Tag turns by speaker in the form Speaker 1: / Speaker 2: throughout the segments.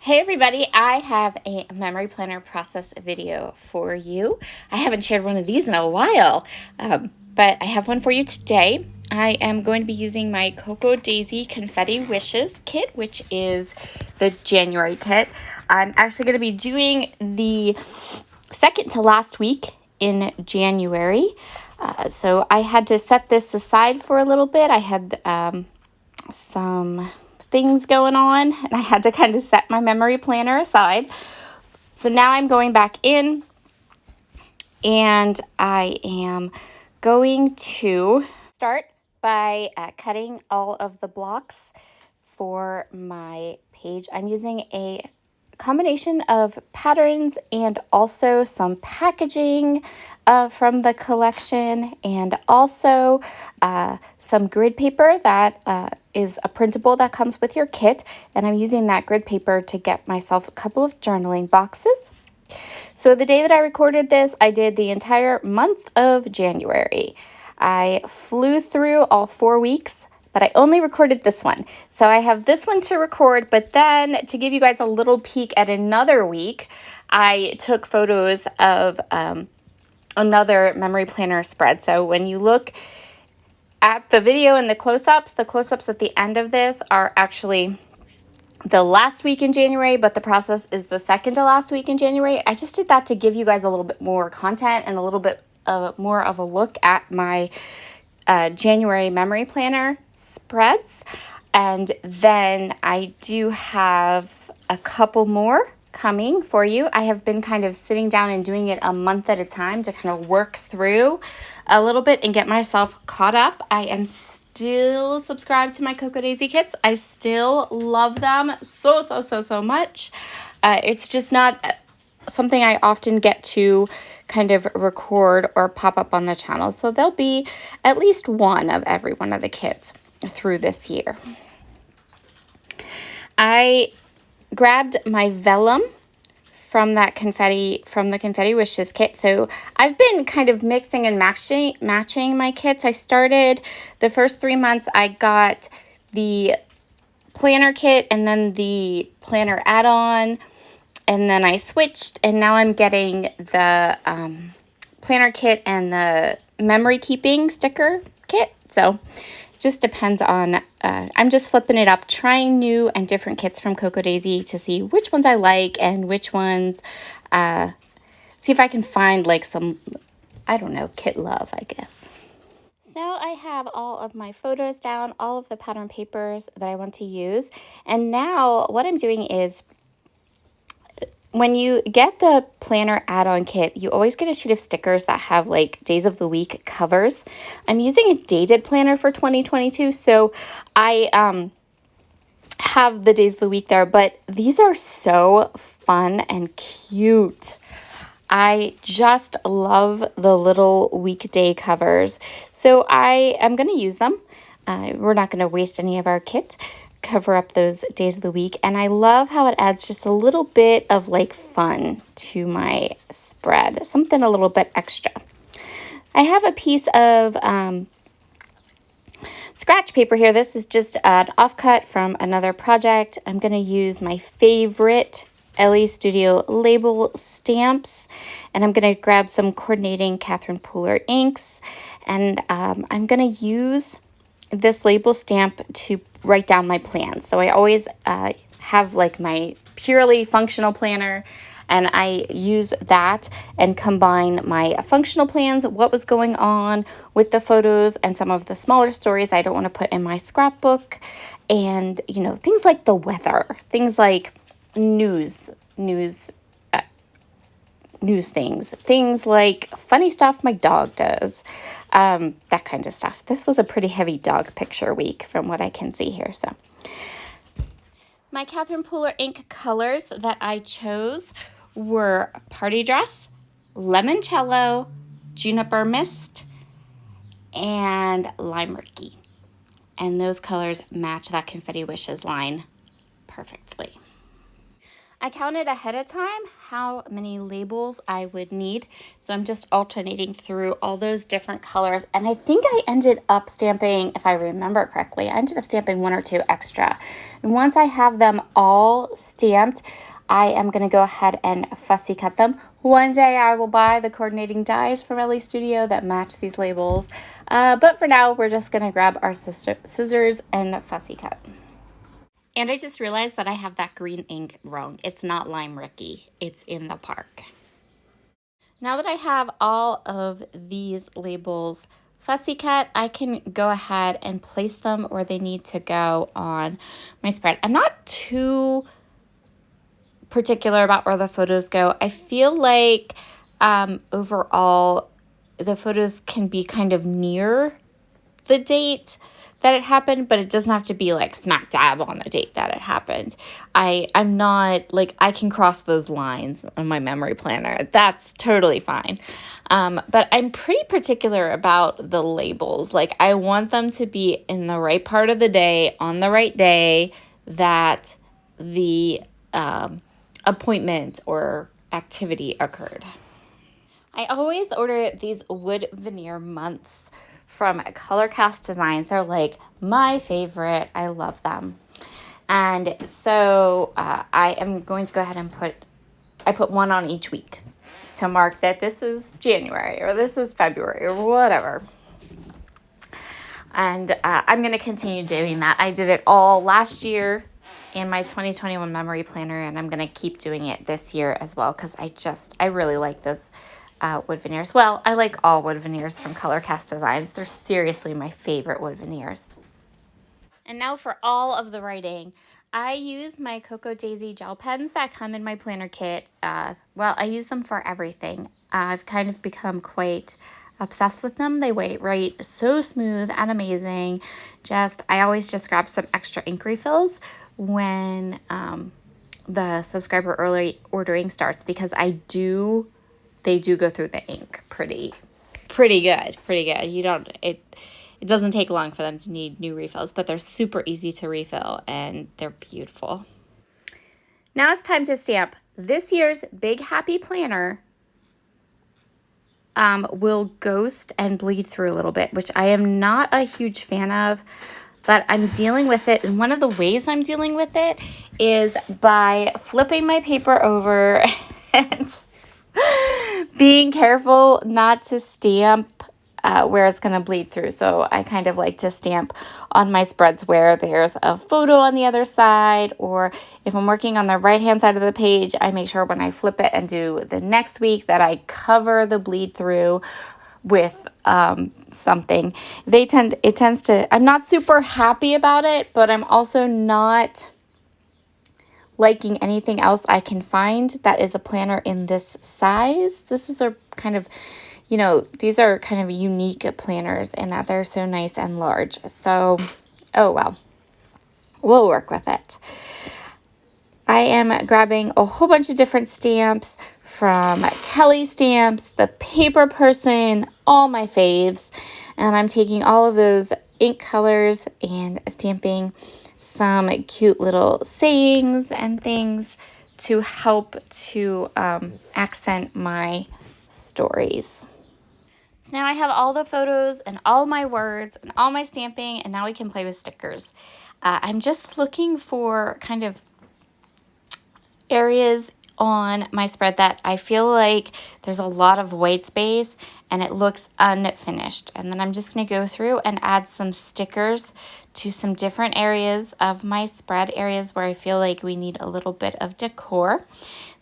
Speaker 1: Hey everybody, I have a memory planner process video for you. I haven't shared one of these in a while, but I have one for you today. I am going to be using my Coco Daisy Confetti Wishes kit, which is the January kit. I'm actually going to be doing the second to last week in January. So I had to set this aside for a little bit. I had some things going on and I had to kind of set my memory planner aside. So now I'm going back in and I am going to start by cutting all of the blocks for my page. I'm using a combination of patterns and also some packaging from the collection, and also some grid paper that is a printable that comes with your kit. And I'm using that grid paper to get myself a couple of journaling boxes. So the day that I recorded this, I did the entire month of January. I flew through all 4 weeks, but I only recorded this one. So I have this one to record, but then to give you guys a little peek at another week, I took photos of another memory planner spread. So when you look at the video and the close-ups at the end of this are actually the last week in January, but the process is the second to last week in January. I just did that to give you guys a little bit more content and a little bit more of a look at my January memory planner spreads. And then I do have a couple more coming for you. I have been kind of sitting down and doing it a month at a time to kind of work through a little bit and get myself caught up. I am still subscribed to my Coco Daisy kits. I still love them so much. It's just not something I often get to kind of record or pop up on the channel. So there'll be at least one of every one of the kits through this year. I grabbed my vellum from the Confetti Wishes kit. So I've been kind of mixing and matching my kits. I started the first 3 months, I got the planner kit and then the planner add-on, and then I switched, and now I'm getting the planner kit and the memory keeping sticker kit. So it just depends on, I'm just flipping it up, trying new and different kits from Coco Daisy to see which ones I like and which ones, see if I can find like some, I don't know, kit love, I guess. So now I have all of my photos down, all of the pattern papers that I want to use. And now what I'm doing is, when you get the planner add-on kit, you always get a sheet of stickers that have like days of the week covers. I'm using a dated planner for 2022, so I have the days of the week there, but these are so fun and cute. I just love the little weekday covers. So I am going to use them. We're not going to waste any of our kit. Cover up those days of the week, and I love how it adds just a little bit of like fun to my spread, something a little bit extra. I have a piece of scratch paper here. This is just an offcut from another project. I'm going to use my favorite LE Studio label stamps, and I'm going to grab some coordinating Catherine Pooler inks, and I'm going to use this label stamp to write down my plans. So I always have like my purely functional planner, and I use that and combine my functional plans, what was going on with the photos, and some of the smaller stories I don't want to put in my scrapbook, and you know, things like the weather, things like news things like funny stuff my dog does, that kind of stuff. This was a pretty heavy dog picture week from what I can see here. So my Catherine Pooler ink colors that I chose were Party Dress, Limoncello, Juniper Mist, and Lime Murky. And those colors match that Confetti Wishes line perfectly. I counted ahead of time how many labels I would need. So I'm just alternating through all those different colors. And I think I ended up stamping, if I remember correctly, I ended up stamping 1 or 2 extra. And once I have them all stamped, I am going to go ahead and fussy cut them. One day I will buy the coordinating dies from LA Studio that match these labels. But for now, we're just going to grab our scissors and fussy cut. And I just realized that I have that green ink wrong. It's not Lime Ricky. It's in the park. Now that I have all of these labels fussy cut, I can go ahead and place them where they need to go on my spread. I'm not too particular about where the photos go. I feel like overall the photos can be kind of near the date that it happened, but it doesn't have to be like smack dab on the date that it happened. I'm not like, I can cross those lines on my memory planner. That's totally fine. But I'm pretty particular about the labels. Like, I want them to be in the right part of the day, on the right day that the appointment or activity occurred. I always order these wood veneer months from Color Cast Designs. They're like my favorite. I love them. And so I am going to go ahead and put one on each week to mark that this is January or this is February or whatever. And I'm going to continue doing that. I did it all last year in my 2021 memory planner, and I'm going to keep doing it this year as well because I really like those wood veneers. Well, I like all wood veneers from Color Cast Designs. They're seriously my favorite wood veneers. And now for all of the writing. I use my Coco Daisy gel pens that come in my planner kit. Well, I use them for everything. I've kind of become quite obsessed with them. They write so smooth and amazing. I always just grab some extra ink refills when the subscriber early ordering starts because they do go through the ink pretty good. It doesn't take long for them to need new refills, but they're super easy to refill and they're beautiful. Now it's time to stamp. This year's Big Happy Planner will ghost and bleed through a little bit, which I am not a huge fan of, but I'm dealing with it. And one of the ways I'm dealing with it is by flipping my paper over and being careful not to stamp where it's going to bleed through. So I kind of like to stamp on my spreads where there's a photo on the other side, or if I'm working on the right hand side of the page, I make sure when I flip it and do the next week that I cover the bleed through with something. It tends to, I'm not super happy about it, but I'm also not liking anything else I can find that is a planner in this size. These are kind of unique planners in that they're so nice and large. So, oh well, we'll work with it. I am grabbing a whole bunch of different stamps from Kelly Stamps, The Paper Person, all my faves. And I'm taking all of those ink colors and stamping some cute little sayings and things to help to accent my stories. So now I have all the photos and all my words and all my stamping, and now we can play with stickers. I'm just looking for kind of areas on my spread that I feel like there's a lot of white space and it looks unfinished. And then I'm just going to go through and add some stickers to some different areas of my spread, areas where I feel like we need a little bit of decor.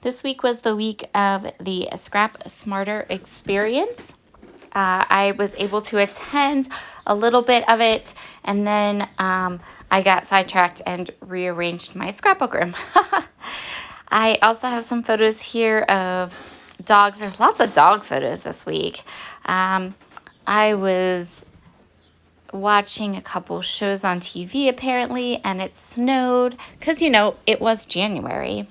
Speaker 1: This week was the week of the Scrap Smarter experience. I was able to attend a little bit of it, and then I got sidetracked and rearranged my scrapbook room. I also have some photos here of dogs. There's lots of dog photos this week. I was watching a couple shows on TV apparently, and it snowed because, it was January.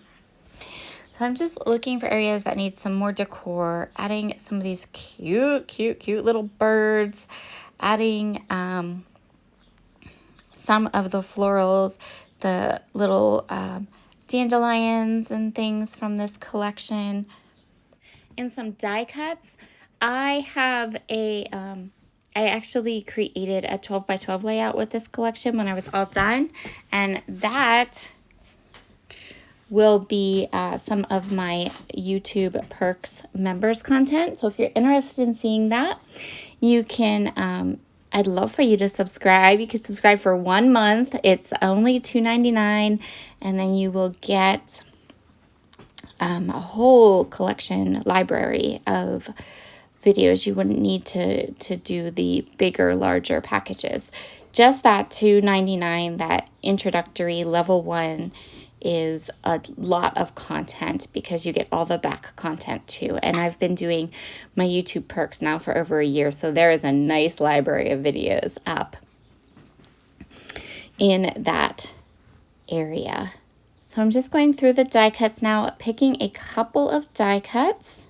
Speaker 1: So I'm just looking for areas that need some more decor, adding some of these cute little birds, adding some of the florals, the little dandelions and things from this collection. And some die cuts. I have I actually created a 12 by 12 layout with this collection when I was all done. And that will be some of my YouTube Perks members content. So if you're interested in seeing that, you can, I'd love for you to subscribe. You could subscribe for 1 month. It's only $2.99, and then you will get a whole collection library of videos. You wouldn't need to do the bigger, larger packages. Just that $2.99, that introductory level 1, is a lot of content because you get all the back content too. And I've been doing my YouTube Perks now for over a year, so there is a nice library of videos up in that area. So I'm just going through the die cuts now, picking a couple of die cuts.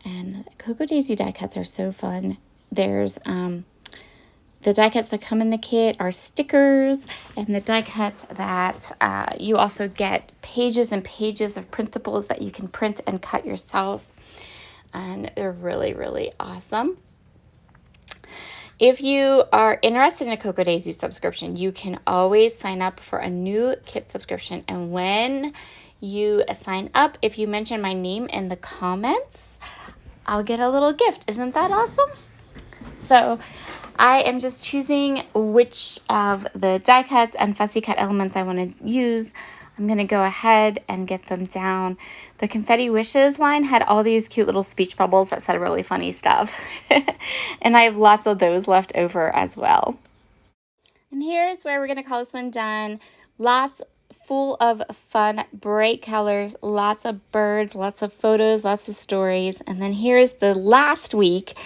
Speaker 1: And Coco Daisy die cuts are so fun. There's the die cuts that come in the kit are stickers, and the die cuts that you also get pages and pages of printables that you can print and cut yourself. And they're really, really awesome. If you are interested in a Coco Daisy subscription, you can always sign up for a new kit subscription. And when you sign up, if you mention my name in the comments, I'll get a little gift. Isn't that awesome? So I am just choosing which of the die cuts and fussy cut elements I want to use. I'm going to go ahead and get them down. The Confetti Wishes line had all these cute little speech bubbles that said really funny stuff. And I have lots of those left over as well. And here's where we're going to call this one done. Lots full of fun, bright colors, lots of birds, lots of photos, lots of stories. And then here's the last week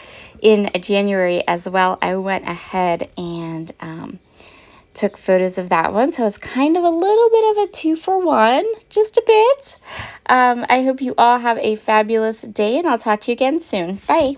Speaker 1: in January as well. I went ahead and took photos of that one. So it's kind of a little bit of a 2-for-1, just a bit. I hope you all have a fabulous day, and I'll talk to you again soon. Bye.